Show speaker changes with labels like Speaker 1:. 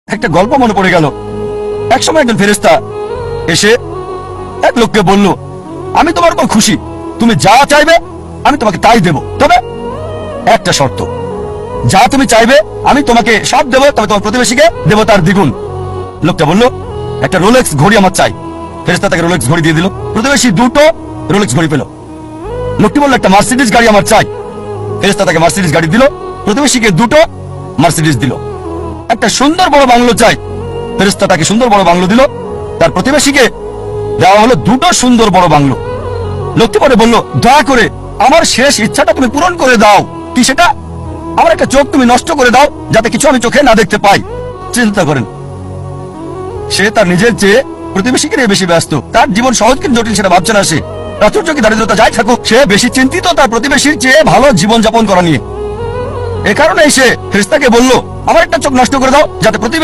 Speaker 1: একটা গল্প মনে পড়ে গেল। একসময় একজন ফেরেশতা এসে এক লোককে বলল, আমি তোমার উপর খুশি, তুমি যা চাইবে আমি তোমাকে তাই দেব, তবে একটা শর্ত, যা তুমি চাইবে আমি তোমাকে সব দেব, তবে তোমার প্রতিবেশীকে দেব তার দ্বিগুণ। লোকটা বলল, একটা রোলেক্স ঘড়ি আমার চাই। ফেরেশতা তাকে রোলেক্স ঘড়ি দিয়ে দিল। প্রতিবেশী দুটো রোলেক্স ঘড়ি পেল। লোকটি বলল, একটা মার্সিডিজ গাড়ি আমার চাই। ফেরেশতা তাকে মার্সিডিজ গাড়ি দিল। প্রতিবেশীকে দুটো মার্সিডিজ দিল। একটা সুন্দর বড় বাংলো চাই। ফেরেশতা তাকে সুন্দর বড় বাংলো দিল। তার প্রতিবেশীকে দেওয়া হলো দুটো সুন্দর বড় বাংলো। লোকটি পরে বলল, দয়া করে আমার শেষ ইচ্ছাটা তুমি পূরণ করে দাও। কি সেটা? আমার একটা চোখ তুমি নষ্ট করে দাও, যাতে কিছু আমি চোখে না দেখতে পাই। চিন্তা করেন, সে তার নিজের চেয়ে প্রতিবেশীকে নিয়ে বেশি ব্যস্ত। তার জীবন সহজ কিন্তু জটিল সেটা ভাবছে না সে। প্রাচুর্য কি দারিদ্রতা যাই থাকুক, সে বেশি চিন্তিত তার প্রতিবেশীর চেয়ে ভালো জীবন যাপন করা নিয়ে। এ কারণে সে ফেরেশতাকে বলল, আমার একটা চোখ নষ্ট করে দাও, যাতে প্রতিবেশী